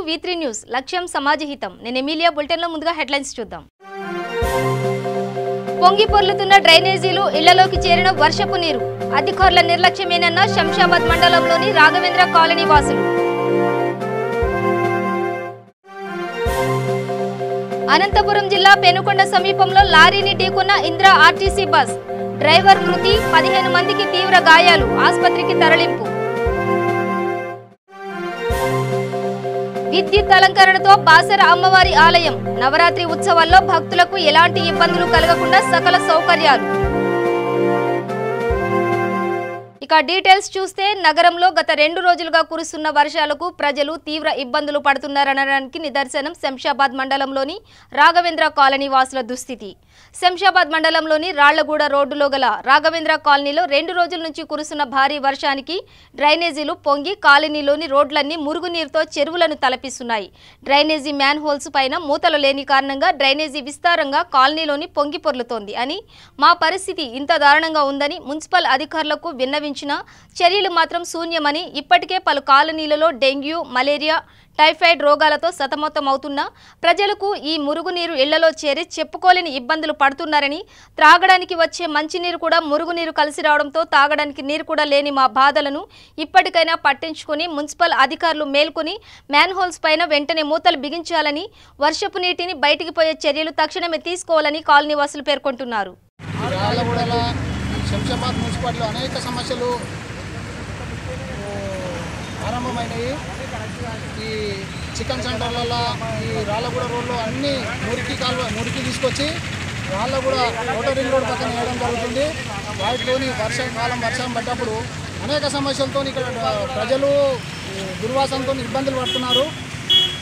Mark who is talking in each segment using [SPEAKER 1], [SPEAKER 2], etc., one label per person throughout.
[SPEAKER 1] V3 news లక్ష్యం సమాజహితం. నేను Emilia. Bulletin లో ముందుగా హెడ్లైన్స్ చూద్దాం. పొంగి పొర్లుతున్న డ్రైనేజీలు, ఇళ్లలోకి చేరిన వర్షపు నీరు. అధికారుల నిర్లక్ష్యమేనన్న శంషాబాద్ మండలంలోని రాఘవేంద్ర కాలనీ వాసులు. అనంతపురం జిల్లా పెనుకొండ సమీపంలో లారీని ఢీకొన్న ఇంద్ర ఆర్టీసీ బస్. డ్రైవర్ మృతి, 15 మందికి తీవ్ర గాయాలు. ఆసుపత్రికి తరలింపు. విద్యుత్ అలంకరణతో బాసర అమ్మవారి ఆలయం. నవరాత్రి ఉత్సవాల్లో భక్తులకు ఎలాంటి ఇబ్బందులు కలగకుండా సకల సౌకర్యాలు. ఇక డీటెయిల్స్ చూస్తే, నగరంలో గత 2 రోజులుగా కురుస్తున్న వర్షాలకు ప్రజలు తీవ్ర ఇబ్బందులు పడుతున్నారనడానికి నిదర్శనం శంషాబాద్ మండలంలోని రాఘవేంద్ర కాలనీ వాసుల దుస్థితి. శంషాబాద్ మండలంలోని రాళ్లగూడ రోడ్డులో గల రాఘవేంద్ర కాలనీలో 2 రోజుల నుంచి కురుస్తున్న భారీ వర్షానికి డ్రైనేజీలు పొంగి కాలనీలోని రోడ్లన్నీ మురుగునీరుతో చెరువులను తలపిస్తున్నాయి. డ్రైనేజీ మ్యాన్ హోల్స్ పైన మూతలు లేని కారణంగా డ్రైనేజీ విస్తారంగా కాలనీలోని పొంగి పొర్లుతోంది అని, మా పరిస్థితి ఇంత దారుణంగా ఉందని మున్సిపల్ అధికారులకు విన్నవించిన చర్యలు మాత్రం శూన్యమని, ఇప్పటికే పలు కాలనీలలో డెంగ్యూ, మలేరియా, టైఫాయిడ్ రోగాలతో సతమతమవుతున్న ప్రజలకు ఈ మురుగునీరు ఇళ్లలో చేరి చెప్పుకోలేని ఇబ్బందులు పడుతున్నారని, త్రాగడానికి వచ్చే మంచినీరు కూడా మురుగునీరు కలిసి రావడంతో తాగడానికి నీరు కూడా లేని మా బాధలను ఇప్పటికైనా పట్టించుకుని మున్సిపల్ అధికారులు మేల్కొని మ్యాన్హోల్స్ పైన వెంటనే మూతలు బిగించాలని, వర్షపు నీటిని బయటికి పోయే చర్యలు తక్షణమే తీసుకోవాలని కాలనీవాసులు పేర్కొంటున్నారు.
[SPEAKER 2] శంషాబాద్ మున్సిపాలిటీలో అనేక సమస్యలు ఆరంభమైనవి. ఈ చికెన్ సెంటర్లలో, ఈ రాళ్ళగూడ రోడ్లో అన్ని మురికి తీసుకొచ్చి రాళ్ళగూడ రోటరీ రింగ్ రోడ్ పక్కన వేయడం జరుగుతుంది. వాటితోని వర్షం పడ్డప్పుడు అనేక సమస్యలతో ఇక్కడ ప్రజలు దుర్వాసనతో ఇబ్బందులు పడుతున్నారు.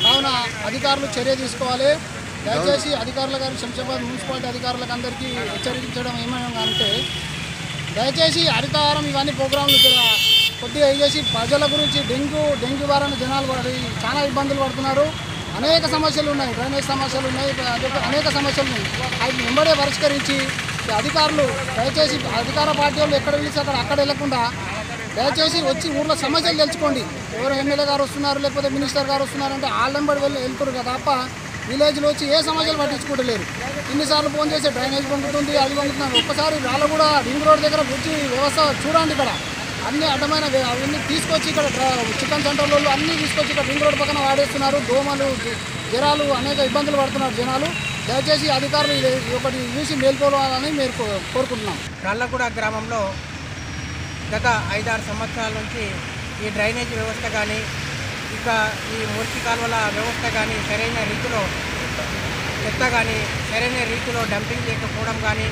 [SPEAKER 2] కావున అధికారులు చర్య తీసుకోవాలి. దయచేసి అధికారుల గారు, శంషాబాద్ మున్సిపాలిటీ అధికారులకు అందరికీ హెచ్చరించడం ఏమైనా అంటే, దయచేసి హరితహారం ఇవన్నీ ప్రోగ్రాంలు కొద్దిగా చేసి ప్రజల గురించి డెంగ్యూ బారిన జనాలు చాలా ఇబ్బందులు పడుతున్నారు. అనేక సమస్యలు ఉన్నాయి, డ్రైనేజ్ సమస్యలు ఉన్నాయి, అనేక సమస్యలు ఉన్నాయి. అవి వెంబడే పరిష్కరించి అధికారులు దయచేసి అధికార పార్టీ వాళ్ళు ఎక్కడ పిలిచి అక్కడ వెళ్లకుండా దయచేసి వచ్చి ఊర్లో సమస్యలు తెలుసుకోండి. ఎవరు ఎమ్మెల్యే గారు వస్తున్నారు, లేకపోతే మినిస్టర్ గారు వస్తున్నారంటే వాళ్ళ వెంబడి వెళ్తారు కదా తప్ప విలేజ్లో వచ్చి ఏ సమస్యలు పట్టించుకుంటలేరు. ఇన్నిసార్లు ఫోన్ చేసి డ్రైనేజ్ పంపుతుంది, అది పంపుతున్నారు. ఒక్కసారి రాళ్ళగూడ రింగ్ రోడ్ దగ్గర వచ్చి వ్యవస్థ చూడండి. ఇక్కడ అన్ని అడ్డమైన అవన్నీ తీసుకొచ్చి ఇక్కడ చికెన్ సెంటర్లో అన్నీ తీసుకొచ్చి ఇక్కడ రింగ్ రోడ్ పక్కన వాడేస్తున్నారు. దోమలు, జ్వరాలు, అనేక ఇబ్బందులు పడుతున్నారు జనాలు. దయచేసి అధికారులు ఒకటి చూసి మేల్కోవాలని మేము కోరుకుంటున్నాం.
[SPEAKER 3] రాళ్ళగూడ గ్రామంలో గత 5-6 సంవత్సరాల నుంచి ఈ డ్రైనేజ్ వ్యవస్థ కానీ, ఇక ఈ మురికి కాలువల వ్యవస్థ కానీ, సరైన రీతిలో చెత్త కానీ సరైన రీతిలో డంపింగ్ చేయకపోవడం కానీ,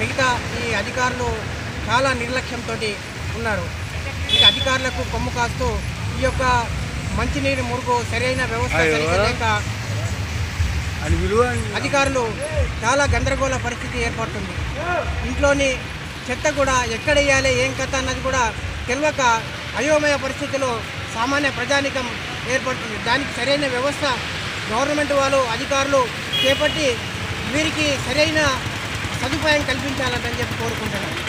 [SPEAKER 3] మిగతా ఈ అధికారులు చాలా నిర్లక్ష్యంతో ఉన్నారు. ఈ అధికారులకు కొమ్ము కాస్తూ ఈ యొక్క మంచినీరు మురుగు సరైన వ్యవస్థ లేక అధికారులు చాలా గందరగోళ పరిస్థితి ఏర్పడుతుంది. ఇంట్లోని చెత్త కూడా ఎక్కడ వేయాలి, ఏం కథ అన్నది కూడా తెలియక అయోమయ పరిస్థితిలో సామాన్య ప్రజానికం ఏర్పడుతుంది. దానికి సరైన వ్యవస్థ గవర్నమెంట్ వాళ్ళు, అధికారులు చేపట్టి వీరికి సరైన సదుపాయం కల్పించాలని చెప్పి కోరుకుంటున్నాను.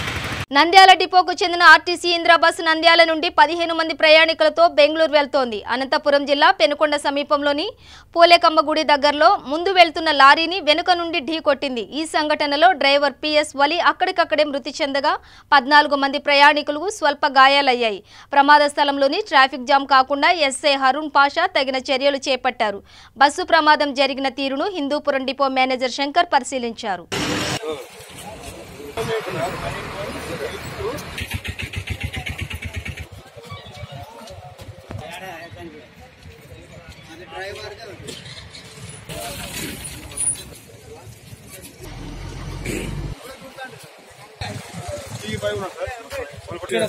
[SPEAKER 1] నంద్యాల డిపోకు చెందిన ఆర్టీసీ ఇంద్ర బస్సు నంద్యాల నుండి 15 మంది ప్రయాణికులతో బెంగళూరు వెళ్తోంది. అనంతపురం జిల్లా పెనుకొండ సమీపంలోని పోలేకమ్మ గుడి దగ్గరలో ముందు వెళ్తున్న లారీని వెనుక నుండి ఢీకొట్టింది. ఈ సంఘటనలో డ్రైవర్ PS వలి అక్కడికక్కడే మృతి చెందగా 14 మంది ప్రయాణికులకు స్వల్ప గాయాలయ్యాయి. ప్రమాద స్థలంలోని ట్రాఫిక్ జామ్ కాకుండా SI హరుణ్ పాషా తగిన చర్యలు చేపట్టారు. బస్సు ప్రమాదం జరిగిన తీరును హిందూపురం డిపో మేనేజర్ శంకర్ పరిశీలించారు.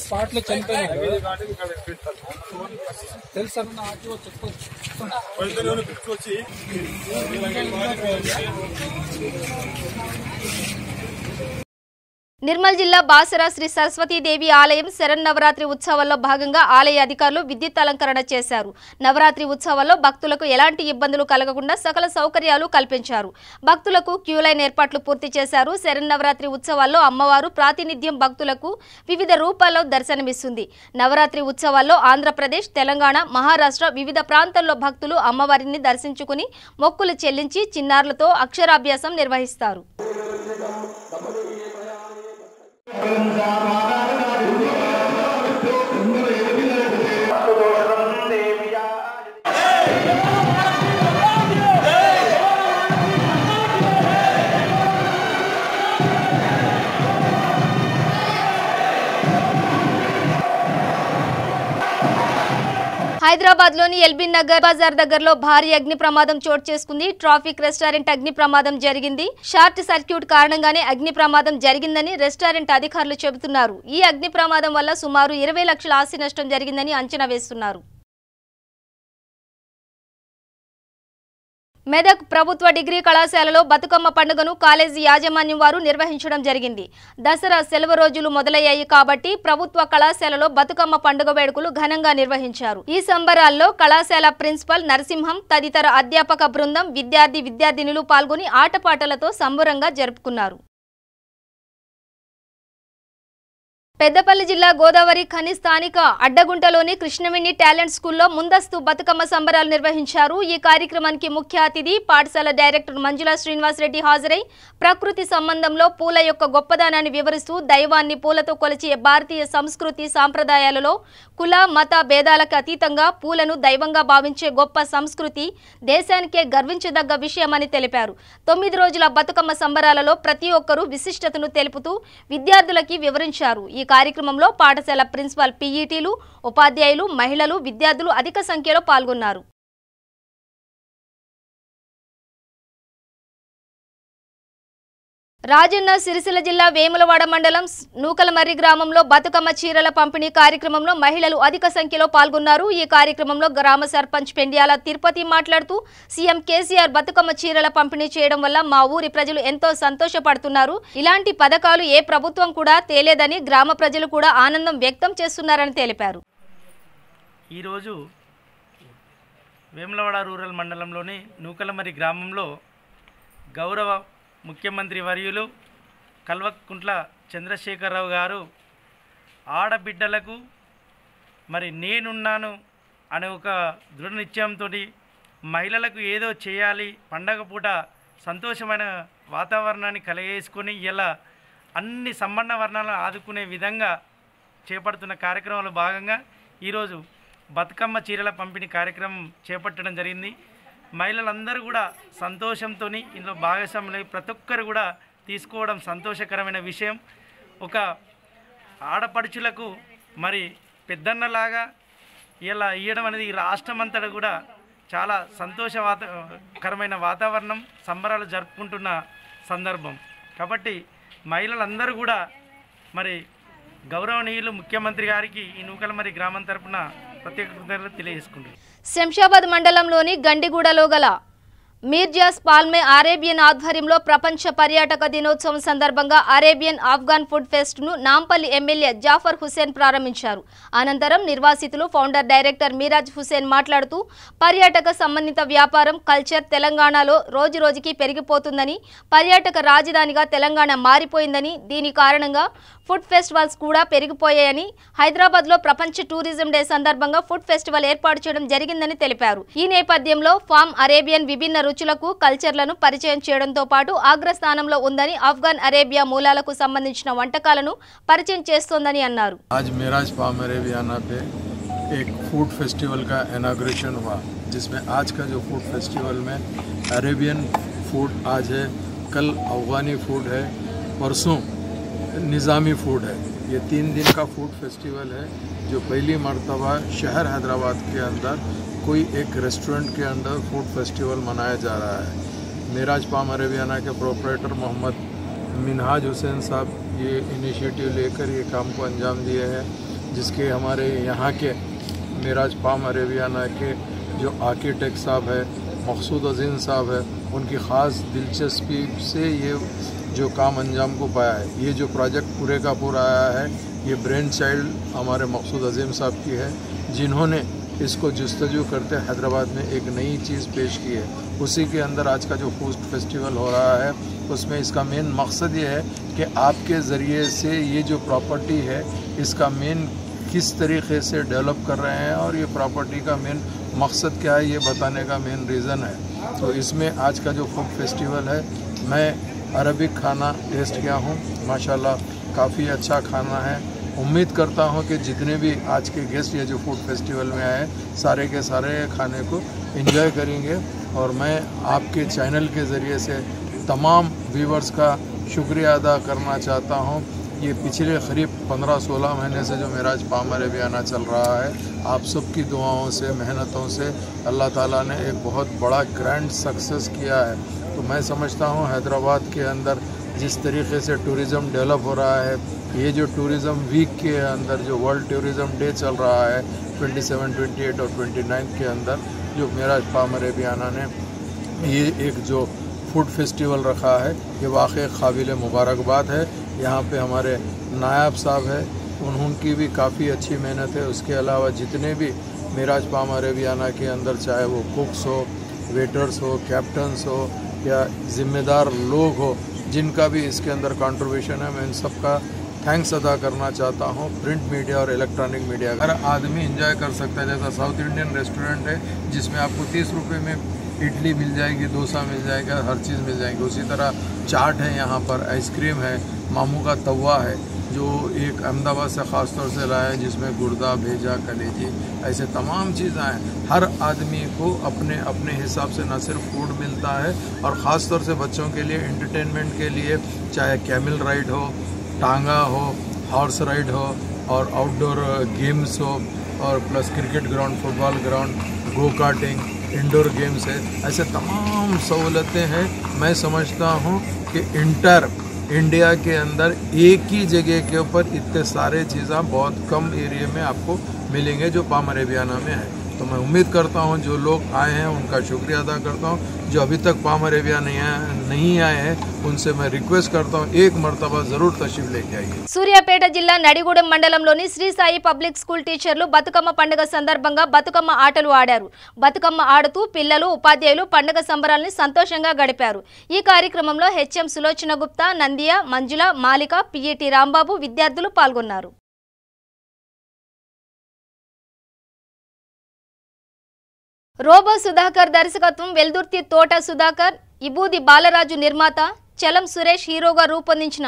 [SPEAKER 2] స్పాట్ లో చనిపోయినా తెలుసా వచ్చి
[SPEAKER 1] నిర్మల్ జిల్లా బాసరా శ్రీ సరస్వతీదేవి ఆలయం శరన్నవరాత్రి ఉత్సవాల్లో భాగంగా ఆలయ అధికారులు విద్యుత్ అలంకరణ చేశారు. నవరాత్రి ఉత్సవాల్లో భక్తులకు ఎలాంటి ఇబ్బందులు కలగకుండా సకల సౌకర్యాలు కల్పించారు. భక్తులకు క్యూ లైన్ ఏర్పాట్లు పూర్తి చేశారు. శరన్నవరాత్రి ఉత్సవాల్లో అమ్మవారు ప్రాతినిధ్యం భక్తులకు వివిధ రూపాల్లో దర్శనమిస్తుంది. నవరాత్రి ఉత్సవాల్లో ఆంధ్రప్రదేశ్, తెలంగాణ, మహారాష్ట్ర వివిధ ప్రాంతాల్లో భక్తులు అమ్మవారిని దర్శించుకుని మొక్కులు చెల్లించి చిన్నారులతో అక్షరాభ్యాసం నిర్వహిస్తారు. హైదరాబాద్లోని ఎల్బీ నగర్ బజార్ దగ్గరలో భారీ అగ్ని ప్రమాదం చోటు చేసుకుంది. ట్రాఫిక్ రెస్టారెంట్ అగ్ని ప్రమాదం జరిగింది. షార్ట్ సర్క్యూట్ కారణంగానే అగ్ని ప్రమాదం జరిగిందని రెస్టారెంట్ అధికారులు చెబుతున్నారు. ఈ అగ్ని ప్రమాదం వల్ల సుమారు 20 లక్షల ఆస్తి నష్టం జరిగిందని అంచనా వేస్తున్నారు. మెదక్ ప్రభుత్వ డిగ్రీ కళాశాలలో బతుకమ్మ పండుగను కాలేజీ యాజమాన్యం వారు నిర్వహించడం జరిగింది. దసరా సెలవు రోజులు మొదలయ్యాయి కాబట్టి ప్రభుత్వ కళాశాలలో బతుకమ్మ పండుగ వేడుకలు ఘనంగా నిర్వహించారు. ఈ సంబరాల్లో కళాశాల ప్రిన్సిపల్ నరసింహం తదితర అధ్యాపక బృందం, విద్యార్థినులు పాల్గొని ఆటపాటలతో సంబరంగా జరుపుకున్నారు. పెద్దపల్లి జిల్లా గోదావరి ఖని స్థానిక అడ్డగుంటలోని కృష్ణవేణి టాలెంట్ స్కూల్లో ముందస్తు బతుకమ్మ సంబరాలు నిర్వహించారు. ఈ కార్యక్రమానికి ముఖ్య అతిథి పాఠశాల డైరెక్టర్ మంజుల శ్రీనివాస్ రెడ్డి హాజరై ప్రకృతి సంబంధంలో పూల యొక్క గొప్పదనాన్ని వివరిస్తూ దైవాన్ని పూలతో కొలిచే భారతీయ సంస్కృతి సాంప్రదాయాలలో కుల మత భేదాలకు అతీతంగా పూలను దైవంగా భావించే గొప్ప సంస్కృతి దేశానికే గర్వించదగ్గ విషయమని తెలిపారు. 9 రోజుల బతుకమ్మ సంబరాలలో ప్రతి ఒక్కరూ విశిష్టతను తెలుపుతూ విద్యార్థులకి వివరించారు. ఈ కార్యక్రమంలో పాఠశాల ప్రిన్సిపల్, పీఈటీలు, ఉపాధ్యాయులు, మహిళలు, విద్యార్థులు అధిక సంఖ్యలో పాల్గొన్నారు. రాజన్న సిరిసిల్ల జిల్లా వేములవాడ మండలం నూకలమర్రి గ్రామంలో బతుకమ్మ చీరల పంపిణీ కార్యక్రమంలో మహిళలు అధిక సంఖ్యలో పాల్గొన్నారు. ఈ కార్యక్రమంలో గ్రామ సర్పంచ్ పెండ్యాల తిరుపతి మాట్లాడుతూ సీఎం కేసీఆర్ బతుకమ్మ చీరల పంపిణీ చేయడం వల్ల మా ఊరి ప్రజలు ఎంతో సంతోషపడుతున్నారు. ఇలాంటి పథకాలు ఏ ప్రభుత్వం కూడా తేలేదని గ్రామ ప్రజలు కూడా ఆనందం వ్యక్తం చేస్తున్నారని తెలిపారు.
[SPEAKER 4] ఈరోజు వేములవాడ రూరల్ మండలంలోని నూకలమర్రి గ్రామంలో గౌరవ ముఖ్యమంత్రి వర్యులు కల్వకుంట్ల చంద్రశేఖరరావు గారు ఆడబిడ్డలకు మరి నేనున్నాను అనే ఒక దృఢ నిశ్చయంతో మహిళలకు ఏదో చేయాలి, పండగ పూట సంతోషమైన వాతావరణాన్ని కలగేసుకొని ఇలా అన్ని సంబంధ వర్ణాలను ఆదుకునే విధంగా చేపడుతున్న కార్యక్రమంలో భాగంగా ఈరోజు బతుకమ్మ చీరల పంపిణీ కార్యక్రమం చేపట్టడం జరిగింది. మహిళలందరూ కూడా సంతోషంతో ఇందులో భాగస్వాములై ప్రతి ఒక్కరు కూడా తీసుకోవడం సంతోషకరమైన విషయం. ఒక ఆడపడుచులకు మరి పెద్దన్నలాగా ఇలా ఇవ్వడం అనేది ఈ రాష్ట్రం అంతటా కూడా చాలా సంతోషకరమైన వాతావరణం, సంబరాలు జరుపుకుంటున్న సందర్భం. కాబట్టి మహిళలందరూ కూడా మరి గౌరవనీయులు ముఖ్యమంత్రి గారికి ఈ నూకలమర్రి గ్రామం తరపున ప్రత్యేక కృతజ్ఞతలు తెలియజేసుకుంటున్నారు.
[SPEAKER 1] శంషాబాద్ మండలంలోని గండిగూడలో గల మీర్జాస్ పాల్మే అరేబియన్ ఆధ్వర్యంలో ప్రపంచ పర్యాటక దినోత్సవం సందర్భంగా అరేబియన్ ఆఫ్ఘన్ ఫుడ్ ఫెస్ట్ ను నాంపల్లి ఎమ్మెల్యే జాఫర్ హుసేన్ ప్రారంభించారు. అనంతరం నిర్వాసితులు ఫౌండర్ డైరెక్టర్ మీరాజ్ హుసేన్ మాట్లాడుతూ పర్యాటక సంబంధిత వ్యాపారం, కల్చర్ తెలంగాణలో రోజురోజుకి పెరిగిపోతుందని, పర్యాటక రాజధానిగా తెలంగాణ మారిపోయిందని, దీని కారణంగా ఫుడ్ ఫెస్టివల్స్ కూడా పెరిగిపోయాయని, హైదరాబాద్లో ప్రపంచ టూరిజం డే సందర్భంగా ఫుడ్ ఫెస్టివల్ ఏర్పాటు చేయడం జరిగిందని తెలిపారు. ఈ నేపథ్యంలో ఫామ్ అరేబియన్ విభిన్న రుచులకు, కల్చర్లను పరిచయం చేయడంతో పాటు అగ్రస్థానంలో ఉందని, ఆఫ్ఘన్ అరేబియా మూలాలకు సంబంధించిన వంటకాలను పరిచయం చేస్తోందని అన్నారు.
[SPEAKER 5] आज मेराज फार्म अरेबियाना पे एक फूड फेस्टिवल का इनॉग्रेशन हुआ, जिसमें आज का जो फूड फेस्टिवल में अरेबियन फूड आज है, कल अफगानी फूड है, परसों निज़ामी फूड है। ये 3 दिन का फूड फेस्टिवल है जो पहली मर्तबा शहर हैदराबाद के अंदर कोई एक रेस्टोरेंट के अंदर फूड फेस्टिवल मनाया जा रहा है। मेराज फार्म अरेबियाना के प्रोपराइटर मोहम्मद मिनहाज हुसैन साहब ये इनिशिएटिव लेकर ये काम को अंजाम दिए हैं, जिसके हमारे यहाँ के मेराज फार्म अरेबियाना के जो आर्किटेक्ट साहब है मकसूद अजीम साहब है, उनकी ख़ास दिलचस्पी से ये जो काम अंजाम को पाया है। ये जो प्रोजेक्ट पूरे का पूरा आया है, ये ब्रेन चाइल्ड हमारे मकसूद अजीम साहब की है, जिन्होंने इसको जस्तजू करते हैदराबाद में एक नई चीज़ पेश की है। उसी के अंदर आज का जो फूड फेस्टिवल हो रहा है, उसमें इसका मेन मकसद ये है कि आपके ज़रिए से ये जो प्रॉपर्टी है, इसका मेन किस तरीके से डेवलप कर रहे हैं और ये प्रॉपर्टी का मेन मकसद क्या है, ये बताने का मेन रीज़न है। तो इसमें आज का जो फूड फेस्टिवल है, मैं अरबिक खाना टेस्ट किया हूँ, माशाल्लाह काफ़ी अच्छा खाना है। उम्मीद करता हूँ कि जितने भी आज के गेस्ट ये जो फूड फेस्टिवल में आए, सारे के सारे खाने को एंजॉय करेंगे। और मैं आपके चैनल के ज़रिए से तमाम व्यूवर्स का शुक्रिया अदा करना चाहता हूँ। ये पिछले करीब 15-16 महीने से जो मेराज पाम अरेबियाना चल रहा है, आप सबकी दुआओं से, मेहनतों से अल्लाह ताला ने एक बहुत बड़ा ग्रैंड सक्सेस किया है। तो मैं समझता हूँ हैदराबाद के अंदर जिस तरीके से टूरिज़म डेवलप हो रहा है, ये जो टूरिज़म वीक के अंदर जो वर्ल्ड टूरिज़म डे चल रहा है 27, 28 और 29 के अंदर, जो मेराज पाम अरेबियाना ने ये एक जो फूड फेस्टिवल रखा है, ये वाकई काबिल मुबारकबाद है। यहाँ पे हमारे नायब साहब है, उनकी भी काफ़ी अच्छी मेहनत है। उसके अलावा जितने भी मेराज पाम अरेबियाना के अंदर, चाहे वो कुक्स हो, वेटर्स हो, कैप्टन्स हो या ज़िम्मेदार लोग हो, जिनका भी इसके अंदर कंट्रीब्यूशन है, मैं इन सब का थैंक्स अदा करना चाहता हूँ। प्रिंट मीडिया और इलेक्ट्रॉनिक मीडिया हर आदमी एंजॉय कर सकता है। जैसा साउथ इंडियन रेस्टोरेंट है जिसमें आपको 30 रुपये में इडली मिल जाएगी, डोसा मिल जाएगा, हर चीज़ मिल जाएगी। उसी तरह चाट है, यहाँ पर आइसक्रीम है, मामू का तवा है जो एक अहमदाबाद से ख़ास तौर से लाया है, जिसमें गुर्दा, भेजा, कलेजी, ऐसे तमाम चीज़ें हैं। हर आदमी को अपने अपने हिसाब से न सिर्फ फूड मिलता है, और ख़ास तौर से बच्चों के लिए एंटरटेनमेंट के लिए चाहे कैमल राइड हो, टांगा हो, हॉर्स राइड हो, और आउटडोर गेम्स हो, और plus cricket ground, football ground, go karting, indoor games है, ऐसे तमाम सहूलतें हैं। मैं समझता हूँ कि इंटर इंडिया के अंदर एक ही जगह के ऊपर इतने सारे चीज़ें बहुत कम एरिया में आपको मिलेंगे जो पाम अरेबियाना में है। तो मैं उम्मीद करता हूं जो लोग आए हैं उनका शुक्रिया अदा करता हूं। जो अभी तक पाम अरेबिया नहीं आए हैं उनसे मैं रिक्वेस्ट करता हूं एक मरतबा जरूर तशरीफ लेके आइए।
[SPEAKER 1] సూర్యాపేట జిల్లా నడిగూడెం మండలంలోని శ్రీ సాయి పబ్లిక్ స్కూల్ టీచర్లు బతుకమ్మ పండుగ సందర్భంగా బతుకమ్మ ఆటలు ఆడారు. బతుకమ్మ ఆడుతూ పిల్లలు, ఉపాధ్యాయులు పండుగ సంబరాల్ని సంతోషంగా గడిపారు. ఈ కార్యక్రమంలో హెచ్ఎం సులోచన గుప్తా, నందియా, మంజుల, మాలిక, పిఈటి రాంబాబు విద్యార్థులు పాల్గొన్నారు. రోబో సుధాకర్ దర్శకత్వం, వెల్దుర్తి తోట సుధాకర్, ఇబూది బాలరాజు నిర్మాత, చలం సురేష్ హీరోగా రూపొందించిన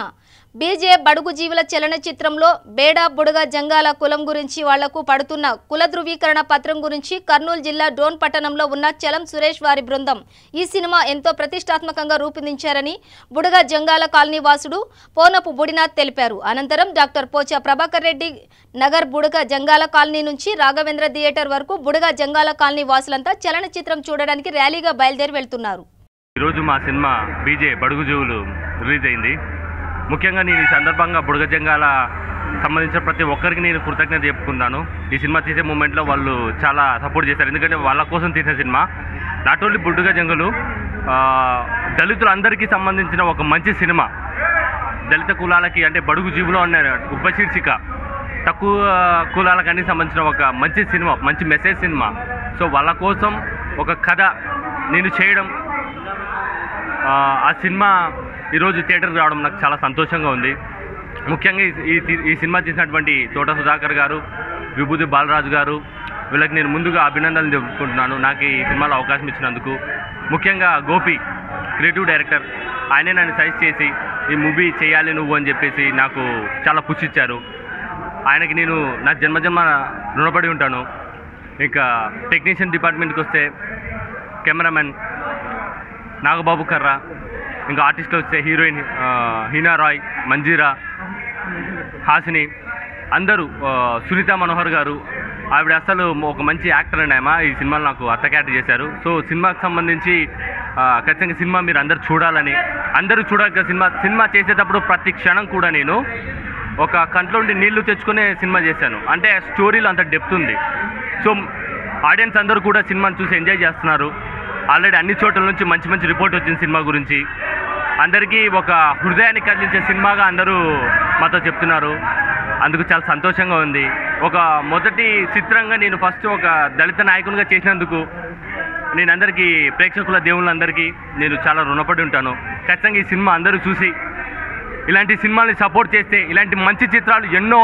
[SPEAKER 1] బీజే బడుగు జీవుల చలనచిత్రంలో బేడా బుడగ జంగాల కులం గురించి వాళ్లకు పడుతున్న కుల ధృవీకరణ పత్రం గురించి కర్నూలు జిల్లా డోన్ పట్టణంలో ఉన్న చలం సురేష్ వారి బృందం ఈ సినిమా ఎంతో ప్రతిష్టాత్మకంగా రూపొందించారని బుడగ జంగాల కాలనీ వాసుడు పోనపు బుడినాథ్ తెలిపారు. అనంతరం డాక్టర్ పోచా ప్రభాకర్ రెడ్డి నగర్ బుడగ జంగాల కాలనీ నుంచి రాఘవేంద్ర థియేటర్ వరకు బుడగ జంగాల కాలనీ వాసులంతా చలనచిత్రం చూడడానికి ర్యాలీగా బయలుదేరి వెళ్తున్నారు.
[SPEAKER 6] ఈరోజు మా సినిమా బీజే బడుగు జీవులు రిలీజ్ అయింది. ముఖ్యంగా నేను ఈ సందర్భంగా బుడగ జంగాల సంబంధించిన ప్రతి ఒక్కరికి నేను కృతజ్ఞత చెప్పుకున్నాను. ఈ సినిమా తీసే మూమెంట్లో వాళ్ళు చాలా సపోర్ట్ చేశారు. ఎందుకంటే వాళ్ళ కోసం తీసిన సినిమా. నాట్ ఓన్లీ బుడగ జంగలు, దళితులందరికీ సంబంధించిన ఒక మంచి సినిమా. దళిత కులాలకి అంటే బడుగు జీవులు అనే ఉపశీర్షిక, తక్కువ కులాలకన్నీ సంబంధించిన ఒక మంచి సినిమా, మంచి మెసేజ్ సినిమా. సో వాళ్ళ కోసం ఒక కథ నేను చేయడం, ఆ సినిమా ఈరోజు థియేటర్కి రావడం నాకు చాలా సంతోషంగా ఉంది. ముఖ్యంగా ఈ సినిమా తీసినటువంటి తోట సుధాకర్ గారు, విభూతి బాలరాజు గారు, వీళ్ళకి నేను ముందుగా అభినందనలు చెప్పుకుంటున్నాను నాకు ఈ సినిమాలో అవకాశం ఇచ్చినందుకు. ముఖ్యంగా గోపి క్రియేటివ్ డైరెక్టర్, ఆయనే నన్ను సజెస్ట్ చేసి ఈ మూవీ చేయాలి నువ్వు అని చెప్పేసి నాకు చాలా పుష్ ఇచ్చారు. ఆయనకి నేను నా జన్మజన్మ రుణపడి ఉంటాను. ఇంకా టెక్నీషియన్ డిపార్ట్మెంట్కి వస్తే కెమెరామెన్ నాగబాబు కర్రా, ఇంకా ఆర్టిస్టులు వస్తే హీరోయిన్ హీనా రాయ్, మంజీరా, హాసిని, అందరూ, సునీత మనోహర్ గారు, ఆవిడ అసలు ఒక మంచి యాక్టర్ అండి. ఆమె ఈ సినిమాలో నాకు అత్తక్యాట్ చేశారు. సో సినిమాకి సంబంధించి ఖచ్చితంగా సినిమా మీరు అందరూ చూడాలని, అందరూ చూడాలి. సినిమా చేసేటప్పుడు ప్రతి క్షణం కూడా నేను ఒక కంట్లో ఉండి నీళ్లు తెచ్చుకునే సినిమా చేశాను. అంటే స్టోరీలో అంత డెప్త్ ఉంది. సో ఆడియన్స్ అందరూ కూడా సినిమాని చూసి ఎంజాయ్ చేస్తున్నారు. ఆల్రెడీ అన్ని చోట్ల నుంచి మంచి మంచి రిపోర్ట్ వచ్చింది సినిమా గురించి. అందరికీ ఒక హృదయాన్ని కదిలించే సినిమాగా అందరూ మాతో చెప్తున్నారు. అందుకు చాలా సంతోషంగా ఉంది. ఒక మొదటి చిత్రంగా నేను ఫస్ట్ ఒక దళిత నాయకునిగా చేసినందుకు నేను అందరికీ ప్రేక్షకుల దేవుళ్ళందరికీ నేను చాలా రుణపడి ఉంటాను. ఖచ్చితంగా ఈ సినిమా అందరూ చూసి ఇలాంటి సినిమాల్ని సపోర్ట్ చేస్తే ఇలాంటి మంచి చిత్రాలు ఎన్నో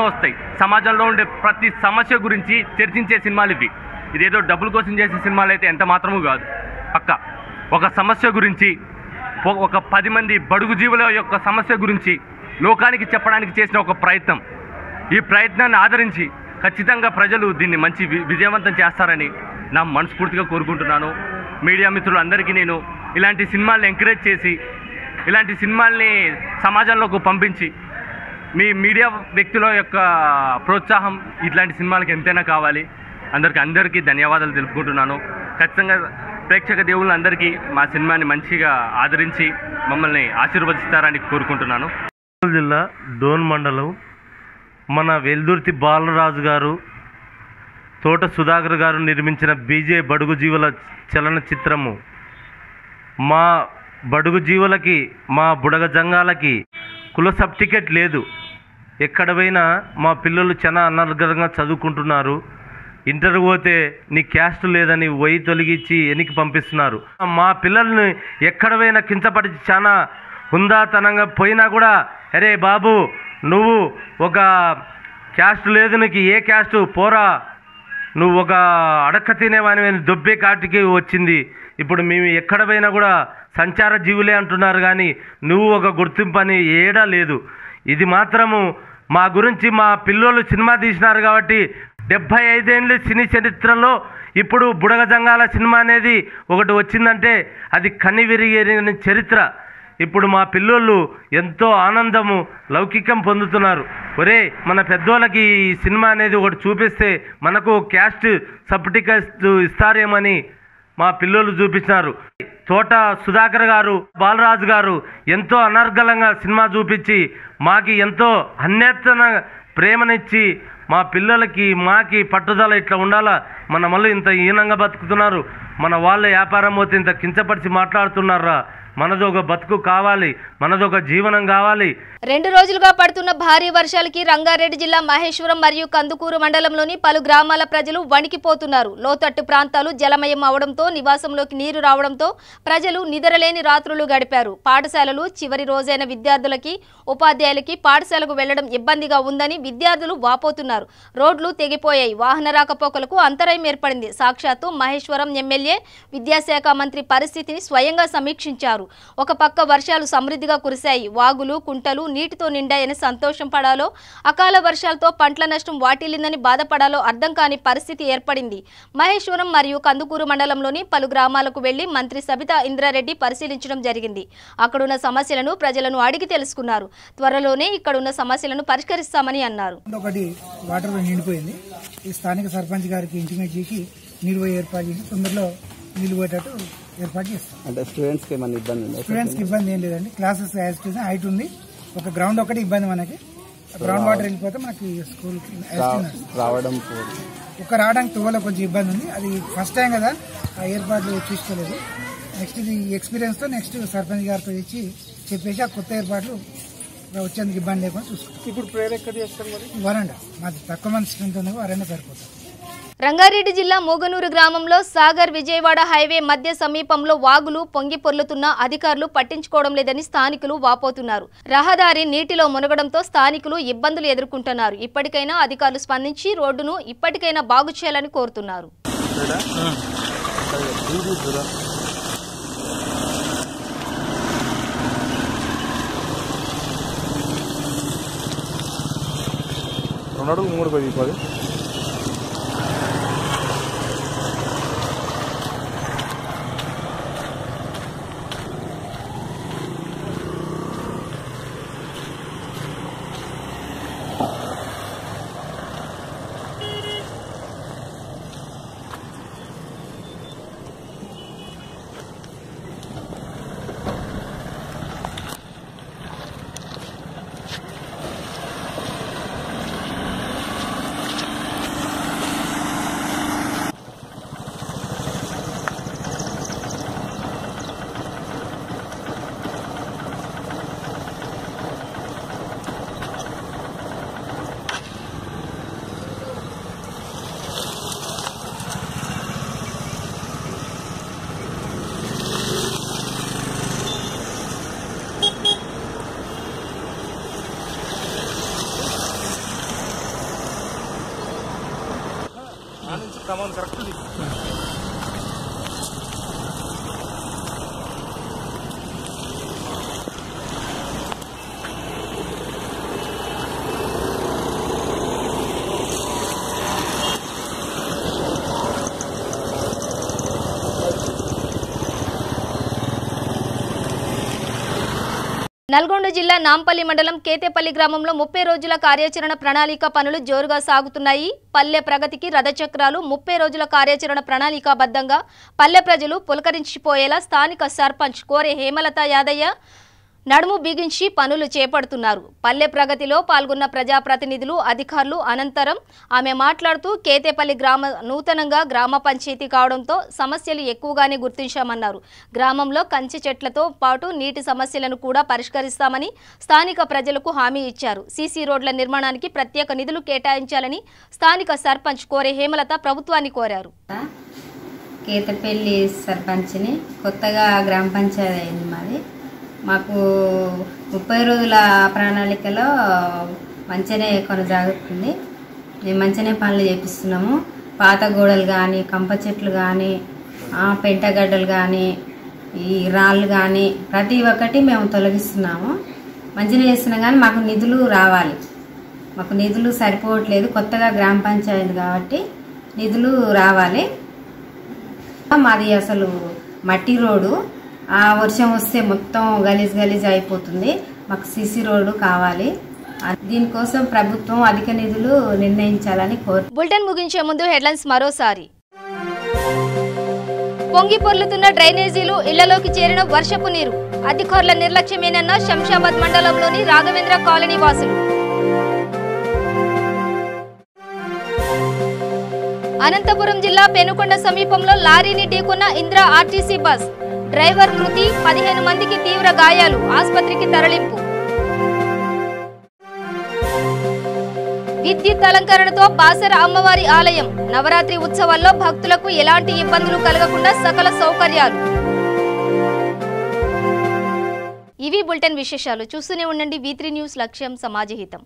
[SPEAKER 6] వస్తాయి. సమాజంలో ఉండే ప్రతి సమస్య గురించి చర్చించే సినిమాలు ఇవి. ఇదేదో డబ్బుల కోసం చేసే సినిమాలు అయితే ఎంత మాత్రమూ కాదు. పక్కా ఒక సమస్య గురించి, ఒక 10 మంది బడుగు జీవుల యొక్క సమస్య గురించి లోకానికి చెప్పడానికి చేసిన ఒక ప్రయత్నం. ఈ ప్రయత్నాన్ని ఆదరించి ఖచ్చితంగా ప్రజలు దీన్ని మంచి విజయవంతం చేస్తారని నా మనస్ఫూర్తిగా కోరుకుంటున్నాను. మీడియా మిత్రులందరికీ నేను ఇలాంటి సినిమాల్ని ఎంకరేజ్ చేసి ఇలాంటి సినిమాల్ని సమాజంలోకి పంపించి మీ మీడియా వ్యక్తుల యొక్క ప్రోత్సాహం ఇట్లాంటి సినిమాలకి ఎంతైనా కావాలి. అందరికీ ధన్యవాదాలు తెలుపుకుంటున్నాను. ఖచ్చితంగా ప్రేక్షక దేవుళ్ళందరికీ మా సినిమాని మంచిగా ఆదరించి మమ్మల్ని ఆశీర్వదిస్తారని కోరుకుంటున్నాను.
[SPEAKER 7] జిల్లా డోన్ మండలం మన వెల్దుర్తి బాలరాజు గారు, తోట సుధాకర్ గారు నిర్మించిన బీజే బడుగు జీవుల చలనచిత్రము మా బడుగు జీవులకి, మా బుడగ జంగాలకి కుల సర్టిఫికెట్ లేదు. ఎక్కడ పోయినా మా పిల్లలు చాలా అనర్గళంగా చదువుకుంటున్నారు. ఇంటర్ పోతే నీ క్యాస్ట్ లేదని వయి తొలగించి వెనక్కి పంపిస్తున్నారు. మా పిల్లల్ని ఎక్కడ పోయినా కించపరిచి చాలా హుందాతనంగా పోయినా కూడా, అరే బాబు నువ్వు ఒక క్యాస్ట్ లేదు, నీకు ఏ క్యాస్టు పోరా, నువ్వు ఒక అడక్క తినేవాని దొబ్బే కాటికి వచ్చింది. ఇప్పుడు మేము ఎక్కడ పోయినా కూడా సంచార జీవులే అంటున్నారు, కానీ నువ్వు ఒక గుర్తింపు అని ఏడా లేదు. ఇది మాత్రము మా గురించి మా పిల్లోళ్ళు సినిమా తీసినారు కాబట్టి 75 ఏళ్ళ సినీ చరిత్రలో ఇప్పుడు బుడగ జంగాల సినిమా అనేది ఒకటి వచ్చిందంటే అది కనివిరిగిన చరిత్ర. ఇప్పుడు మా పిల్లోళ్ళు ఎంతో ఆనందము, లౌకికం పొందుతున్నారు. ఒరే మన పెద్దోళ్ళకి ఈ సినిమా అనేది ఒకటి చూపిస్తే మనకు క్యాస్ట్ సర్టిఫికేట్ ఇస్తారేమని మా పిల్లోళ్ళు చూపించినారు. తోట సుధాకర్ గారు, బాలరాజు గారు ఎంతో అనర్గళంగా సినిమా చూపించి మాకి ఎంతో అన్యతన ప్రేమనిచ్చి మా పిల్లలకి మాకి పట్టుదల ఇట్లా ఉండాలా, మన మళ్ళీ ఇంత హీనంగా బతుకుతున్నారు, మన వాళ్ళ వ్యాపారం పోతే ఇంత కించపరిచి మాట్లాడుతున్నారా, మనదొక బతుకు కావాలి, మనదొక జీవనం కావాలి.
[SPEAKER 1] 2 రోజులుగా పడుతున్న భారీ వర్షాలకి రంగారెడ్డి జిల్లా మహేశ్వరం మరియు కందుకూరు మండలంలోని పలు గ్రామాల ప్రజలు వణికిపోతున్నారు. లోతట్టు ప్రాంతాలు జలమయం అవడంతో నివాసంలోకి నీరు రావడంతో ప్రజలు నిద్రలేని రాత్రులు గడిపారు. పాఠశాలలు చివరి రోజైన విద్యార్థులకి, ఉపాధ్యాయులకి పాఠశాలకు వెళ్లడం ఇబ్బందిగా ఉందని విద్యార్థులు వాపోతున్నారు. రోడ్లు తెగిపోయాయి. వాహన రాకపోకలకు అంతరాయం ఏర్పడింది. సాక్షాత్తు మహేశ్వరం ఎమ్మెల్యే విద్యాశాఖ మంత్రి పరిస్థితిని స్వయంగా సమీక్షించారు. ఒక పక్క వర్షాలు సమృద్ధిగా కురిశాయి. వాగులు, కుంటలు నీటితో నిండాయని సంతోషం పడాలో, అకాల వర్షాలతో పంటల నష్టం వాటిల్లిందని బాధపడాలో అర్థం కాని పరిస్థితి ఏర్పడింది. మహేశ్వరం మరియు కందుకూరు మండలంలోని పలు గ్రామాలకు వెళ్లి మంత్రి సబితా ఇంద్రారెడ్డి పరిశీలించడం జరిగింది. అక్కడున్న సమస్యలను ప్రజలను అడిగి తెలుసుకున్నారు. త్వరలోనే ఇక్కడున్న సమస్యలను పరిష్కరిస్తామని అన్నారు.
[SPEAKER 8] ఒకటి వాటర్ నిండిపోయింది. ఈ స్థానిక సర్పంచ్ గారికి ఇంటిమేట్ చేసి నీరు ఏర్పాటు చేసి తొందరలో నీళ్లు పోయేటట్టు ఏర్పాటు చేస్తాం.
[SPEAKER 9] అంటే స్టూడెంట్స్ కి ఏమైనా ఇబ్బంది ఉందా?
[SPEAKER 8] స్టూడెంట్స్ కి ఇబ్బంది ఏం లేదండి. క్లాసెస్ హైట్ ఉంది. ఒక గ్రౌండ్ ఒకటి ఇబ్బంది. మనకి గ్రౌండ్ వాటర్ వెళ్ళిపోతే మనకి స్కూల్ రావడానికి తువ్వలో కొంచెం ఇబ్బంది ఉంది. అది ఫస్ట్ టైం కదా, ఆ ఏర్పాట్లు చూసుకోలేదు. నెక్స్ట్ ఇది ఎక్స్పీరియన్స్ తో నెక్స్ట్ సర్పంచ్ గారితో ఇచ్చి చెప్పేసి ఆ కొత్త ఏర్పాట్లు వచ్చేందుకు ఇబ్బంది లేకుండా చూసుకోవాలి.
[SPEAKER 2] ఇప్పుడు ప్రేయర్ ఎక్కడ చేస్తారు మరి?
[SPEAKER 8] వరండా మాది తక్కువ మంది స్ట్రెంత్ ఉంది, వరండా సరిపోతుంది.
[SPEAKER 1] రంగారెడ్డి జిల్లా మోగనూరు గ్రామంలో సాగర్ విజయవాడ హైవే మధ్య సమీపంలో వాగులు పొంగి పొర్లుతున్న అధికారులు పట్టించుకోవడం లేదని స్థానికులు వాపోతున్నారు. రహదారి నీటిలో మునగడంతో స్థానికులు ఇబ్బందులు ఎదుర్కొంటున్నారు. ఇప్పటికైనా అధికారులు స్పందించి రోడ్డును ఇప్పటికైనా బాగు చేయాలని కోరుతున్నారు.
[SPEAKER 10] సామాన్ కరెక్ట్
[SPEAKER 1] నల్గొండ జిల్లా నాంపల్లి మండలం కేతేపల్లి గ్రామంలో 30 రోజుల కార్యాచరణ ప్రణాళిక పనులు జోరుగా సాగుతున్నాయి. పల్లె ప్రగతికి రథచక్రాలు 30 రోజుల కార్యాచరణ ప్రణాళికాబద్ధంగా పల్లె ప్రజలు పులకరించిపోయేలా స్థానిక సర్పంచ్ కోరే హేమలత యాదయ్య నడుము బిగించి పనులు చేపడుతున్నారు. పల్లె ప్రగతిలో పాల్గొన్న ప్రజాప్రతినిధులు అధికారులు అనంతరం ఆమె మాట్లాడుతూ కేతేపల్లి నూతనంగా గ్రామ పంచాయతీ కావడంతో సమస్యలు ఎక్కువగానే గుర్తించామన్నారు. గ్రామంలో కంచె చెట్లతో పాటు నీటి సమస్యలను కూడా పరిష్కరిస్తామని స్థానిక ప్రజలకు హామీ ఇచ్చారు. సీసీ రోడ్ల నిర్మాణానికి ప్రత్యేక నిధులు కేటాయించాలని స్థానిక సర్పంచ్ కోరే హేమలత ప్రభుత్వాన్ని కోరారు.
[SPEAKER 11] కేతేపల్లి సర్పంచ్ని కొత్తగా గ్రామ పంచాయతీ అయింది మాది. మాకు 30 రోజుల ప్రణాళికలో మంచిగానే కొనసాగుతుంది. మేము మంచిగానే పనులు చేపిస్తున్నాము. పాత గోడలు కానీ, కంప చెట్లు కానీ, పెంటగడ్డలు కానీ, ఈ రాళ్ళు కానీ ప్రతి ఒక్కటి మేము తొలగిస్తున్నాము. మంచిగా చేస్తున్నాం కానీ మాకు నిధులు రావాలి. మాకు నిధులు సరిపోవట్లేదు. కొత్తగా గ్రామ పంచాయతీ కాబట్టి నిధులు రావాలి. మాది అసలు మట్టి రోడ్డు. ఆ వర్షం వస్తే మొత్తం గలీజ్ అయిపోతుంది. మాకు సీసీ రోడ్డు కావాలి. దీనికోసం ప్రభుత్వం అధిక నిధులు నిర్ణయించాలని కోరు.
[SPEAKER 1] బులెటిన్ ముగించే ముందు హెడ్లైన్స్ మరోసారి. పొంగి పొర్లుతున్న డ్రైనేజీలు, ఇళ్లలోకి చేరిన వర్షపు నీరు. అధికారుల నిర్లక్ష్యమేనన్న శంషాబాద్ మండలంలోని రాఘవేంద్ర కాలనీ వాసులు. అనంతపురం జిల్లా పెనుకొండ సమీపంలో లారీని ఢీకొన్న ఇంద్రా ఆర్టీసీ బస్. డ్రైవర్ మృతి, 15 మందికి తీవ్ర గాయాలు, ఆసుపత్రికి తరలింపు. విద్యుత్ అలంకరణతో బాసర అమ్మవారి ఆలయం. నవరాత్రి ఉత్సవాల్లో భక్తులకు ఎలాంటి ఇబ్బందులు కలగకుండా సకల సౌకర్యాలు. ఇవి బులెటిన్ విశేషాలు. చూస్తూనే ఉండండి V3 న్యూస్, లక్ష్యం సమాజహితం.